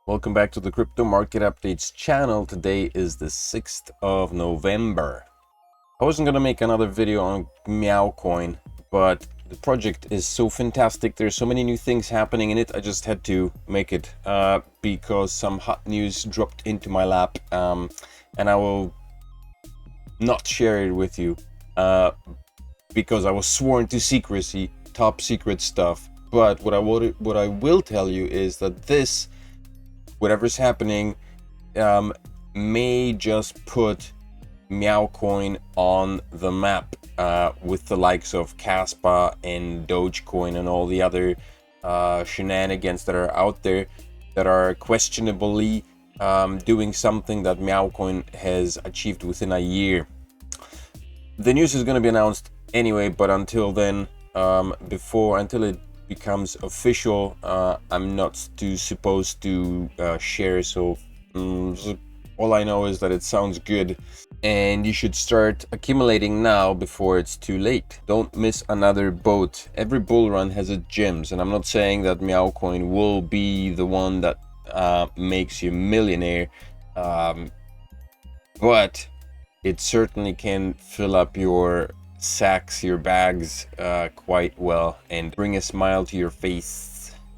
Welcome back to the Crypto Market Updates channel. Today is the 6th of November. I wasn't going to make another video on mewcoin, but the project is so fantastic. There's so many new things happening in it. I just had to make it because some hot news dropped into my lap, and I will not share it with you because I was sworn to secrecy, top secret stuff. But what I will tell you is that this, whatever's happening, may just put mewcoin on the map with the likes of Caspa and Dogecoin and all the other shenanigans that are out there that are questionably doing something that mewcoin has achieved within a year. The news is going to be announced anyway, but until then, until it becomes official, I'm not supposed to share. So all I know is that it sounds good, and you should start accumulating now before it's too late. Don't miss another boat. Every bull run has its gems, and I'm not saying that mewcoin will be the one that makes you a millionaire, but it certainly can fill up your sacks, your bags quite well, and bring a smile to your face.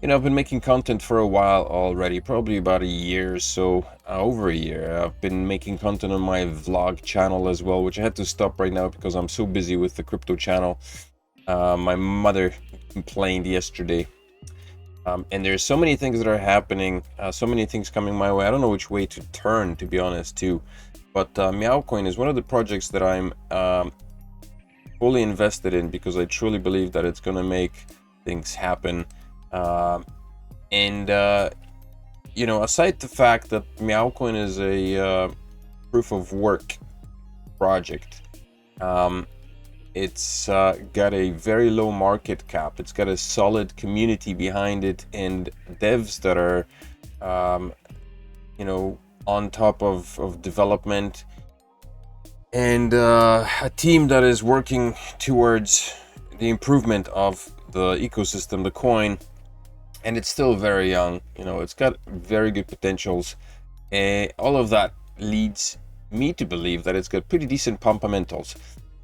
You know, I've been making content for a while already, probably about a year or so, over a year. I've been making content on my vlog channel as well, which I had to stop right now because I'm so busy with the crypto channel. My mother complained yesterday. And there's so many things that are happening, so many things coming my way. I don't know which way to turn, to be honest, too. But mewcoin is one of the projects that I'm fully invested in because I truly believe that it's going to make things happen. You know, aside the fact that mewcoin is a proof of work project, it's got a very low market cap. It's got a solid community behind it and devs that are, you know, on top of development, and a team that is working towards the improvement of the ecosystem, the coin. And it's still very young, you know, it's got very good potentials. All of that leads me to believe that it's got pretty decent fundamentals.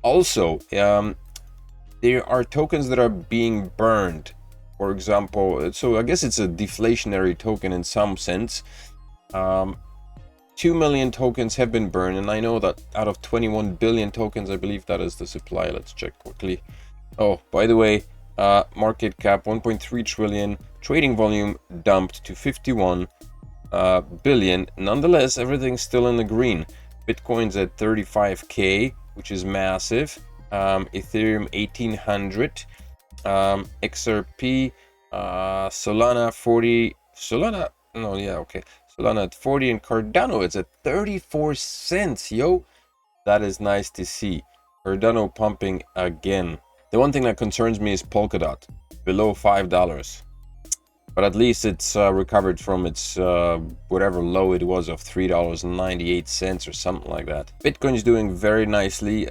Also, there are tokens that are being burned, for example. So I guess it's a deflationary token in some sense. 2 million tokens have been burned, and I know that out of 21 billion tokens, I believe that is the supply. Let's check quickly. Oh, by the way, market cap 1.3 trillion, trading volume dumped to 51 billion. Nonetheless, everything's still in the green. Bitcoin's at 35k, which is massive. Ethereum 1800, XRP, Solana 40, Solana, no, yeah, okay, Solana at 40, and Cardano it's at 34 cents. Yo, that is nice to see. Cardano pumping again. The one thing that concerns me is Polkadot, below $5. But at least it's recovered from its whatever low it was of $3.98 or something like that. Bitcoin's doing very nicely,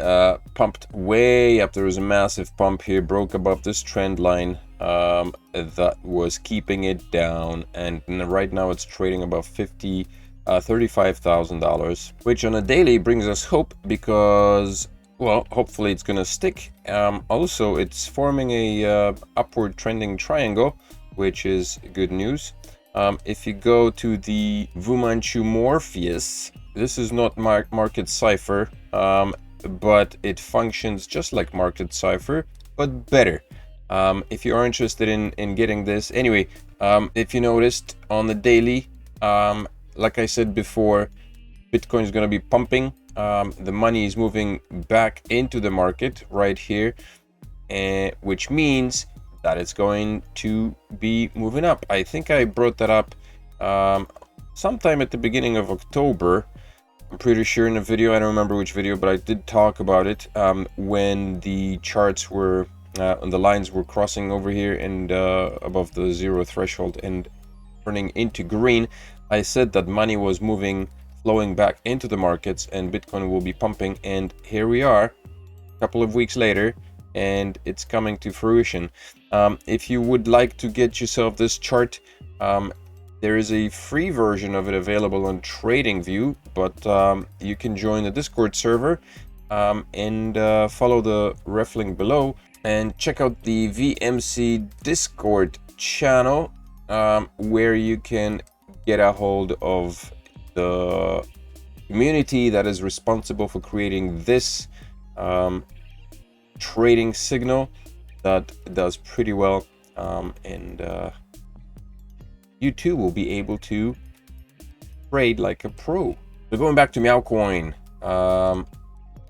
pumped way up. There was a massive pump here, broke above this trend line that was keeping it down, and right now it's trading above $35,000, which on a daily brings us hope because, well, hopefully it's gonna stick. Also, it's forming a upward trending triangle, which is good news. If you go to the Fu-Manchu Morpheus, this is not Market Cipher, but it functions just like Market Cipher, but better. If you are interested in getting this, anyway, if you noticed on the daily, like I said before, Bitcoin is going to be pumping. The money is moving back into the market right here, which means that it's going to be moving up. I think I brought that up sometime at the beginning of October. I'm pretty sure in a video. I don't remember which video, but I did talk about it when the charts were and the lines were crossing over here and above the zero threshold and turning into green. I said that money was flowing back into the markets and Bitcoin will be pumping, and here we are a couple of weeks later, and it's coming to fruition. If you would like to get yourself this chart, There is a free version of it available on TradingView, but you can join the Discord server and follow the ref link below and check out the VMC Discord channel where you can get a hold of the community that is responsible for creating this trading signal that does pretty well, and you too will be able to trade like a pro. So going back to mewcoin,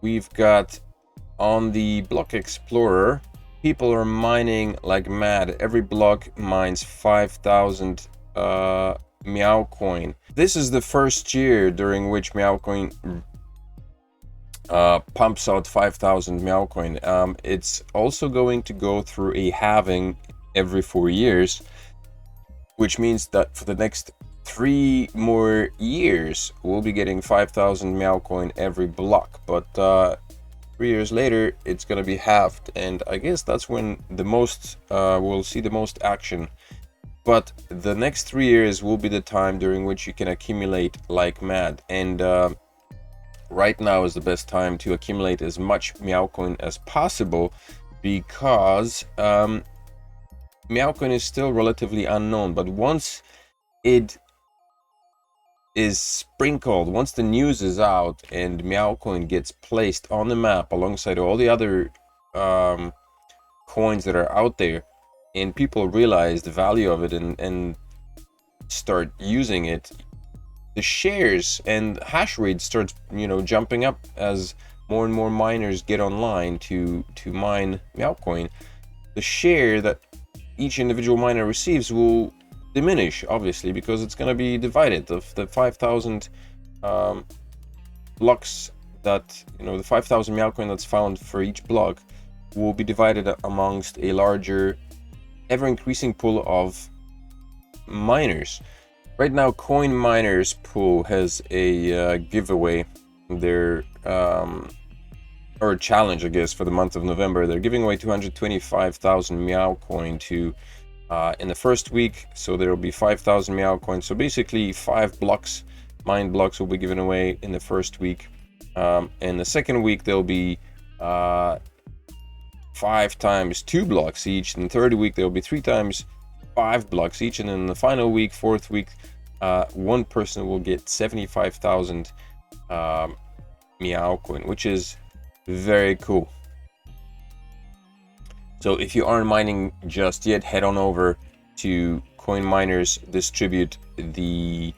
we've got on the block explorer, people are mining like mad. Every block mines 5,000 mewcoin. This is the first year during which mewcoin pumps out 5,000 mewcoin. It's also going to go through a halving every 4 years, which means that for the next 3 more years we'll be getting 5,000 mewcoin every block, but 3 years later it's going to be halved, and I guess that's when the most we'll see the most action. But the next 3 years will be the time during which you can accumulate like mad, and right now is the best time to accumulate as much mewcoin as possible, because mewcoin is still relatively unknown. But once it is sprinkled, once the news is out and mewcoin gets placed on the map alongside all the other coins that are out there, and people realize the value of it and start using it, the shares and hash rate starts, jumping up as more and more miners get online to mine mewcoin. The share that each individual miner receives will diminish, obviously, because it's going to be divided. The 5,000 blocks that, the 5,000 mewcoin that's found for each block will be divided amongst a larger, ever-increasing pool of miners. Right now, Coin Miners Pool has a giveaway. They're or a challenge, I guess, for the month of November. They're giving away 225,000 mewcoin to in the first week. So there will be 5,000 mewcoin. So basically, 5 blocks, mine blocks, will be given away in the first week. In the second week, there'll be 5 times 2 blocks each. In the third week, there'll be 3 times 5 blocks each, and in the final week, fourth week, one person will get 75,000 mewcoin, which is very cool. So if you aren't mining just yet, head on over to Coin Miners, distribute the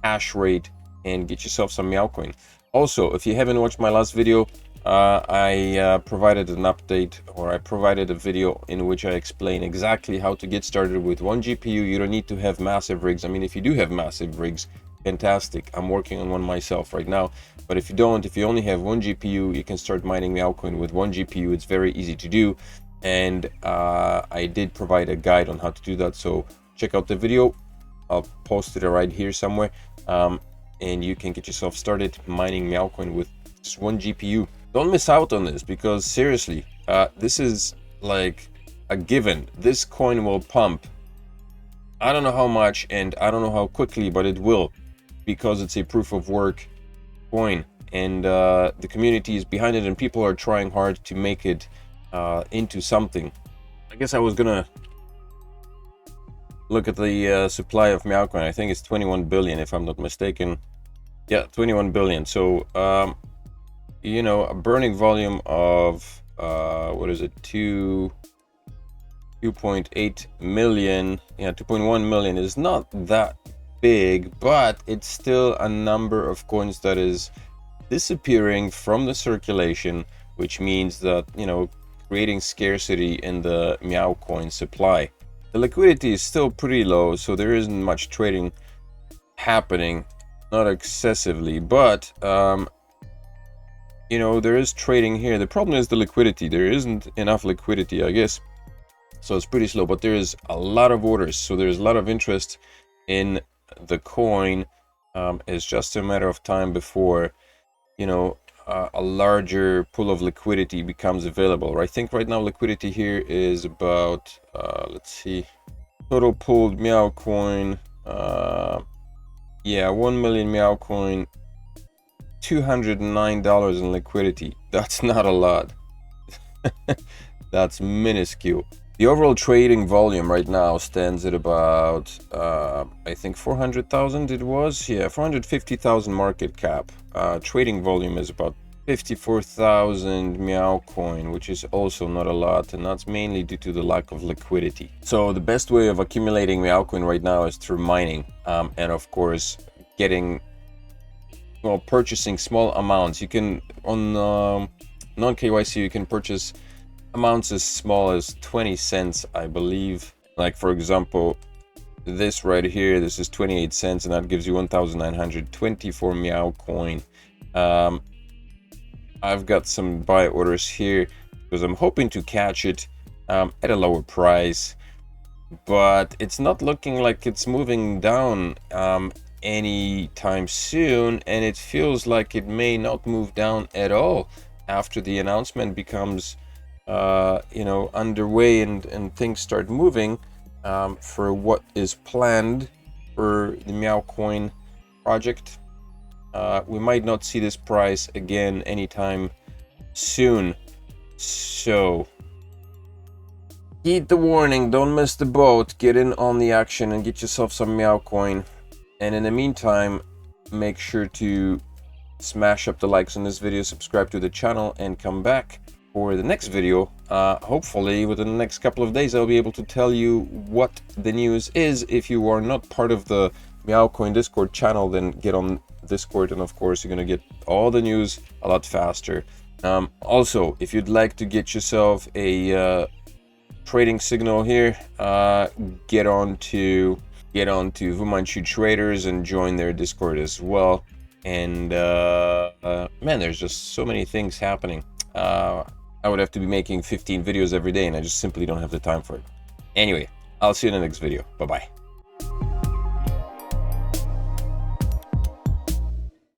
hash rate, and get yourself some mewcoin. Also, if you haven't watched my last video, I provided an update, or I provided a video in which I explain exactly how to get started with 1 GPU. You don't need to have massive rigs. I mean, if you do have massive rigs, fantastic. I'm working on one myself right now. But if you don't, if you only have 1 GPU, you can start mining mewcoin with 1 GPU. It's very easy to do. And I did provide a guide on how to do that. So check out the video. I'll post it right here somewhere. And you can get yourself started mining mewcoin with just 1 GPU. Don't miss out on this, because seriously, this is like a given. This coin will pump. I don't know how much and I don't know how quickly, but it will, because it's a proof of work coin, and the community is behind it, and people are trying hard to make it into something. I guess I was gonna look at the supply of mewcoin. I think it's 21 billion, if I'm not mistaken. Yeah, 21 billion. So a burning volume of what is it, 2.8 million, 2.1 million is not that big, but it's still a number of coins that is disappearing from the circulation, which means that, creating scarcity in the mewcoin supply. The liquidity is still pretty low, so there isn't much trading happening, not excessively, but there is trading here. The problem is the liquidity. There isn't enough liquidity, I guess, so it's pretty slow, but there is a lot of orders, so there's a lot of interest in the coin. It's just a matter of time before a larger pool of liquidity becomes available. I think right now liquidity here is about let's see, total pooled mewcoin Yeah, 1 million mewcoin, $209 in liquidity. That's not a lot. That's minuscule. The overall trading volume right now stands at about, I think 400,000 it was. Yeah, 450,000 market cap. Trading volume is about 54,000 mewcoin, which is also not a lot, and that's mainly due to the lack of liquidity. So the best way of accumulating mewcoin right now is through mining, and of course getting, well, purchasing small amounts. You can, on non-KYC, you can purchase amounts as small as 20 cents, I believe. Like, for example, this right here, this is 28 cents, and that gives you 1,924 mewcoin. I've got some buy orders here because I'm hoping to catch it at a lower price, but it's not looking like it's moving down anytime soon, and it feels like it may not move down at all after the announcement becomes you know, underway and things start moving for what is planned for the mewcoin project. We might not see this price again anytime soon, so heed the warning, don't miss the boat, get in on the action and get yourself some mewcoin. And in the meantime, make sure to smash up the likes on this video, subscribe to the channel, and come back for the next video. Hopefully within the next couple of days I'll be able to tell you what the news is. If you are not part of the mewcoin Discord channel, then get on Discord, and of course you're gonna get all the news a lot faster. Also, if you'd like to get yourself a trading signal here, get on to Fumanchu Traders and join their Discord as well. And man, there's just so many things happening. I would have to be making 15 videos every day, and I just simply don't have the time for it. Anyway, I'll see you in the next video. Bye bye.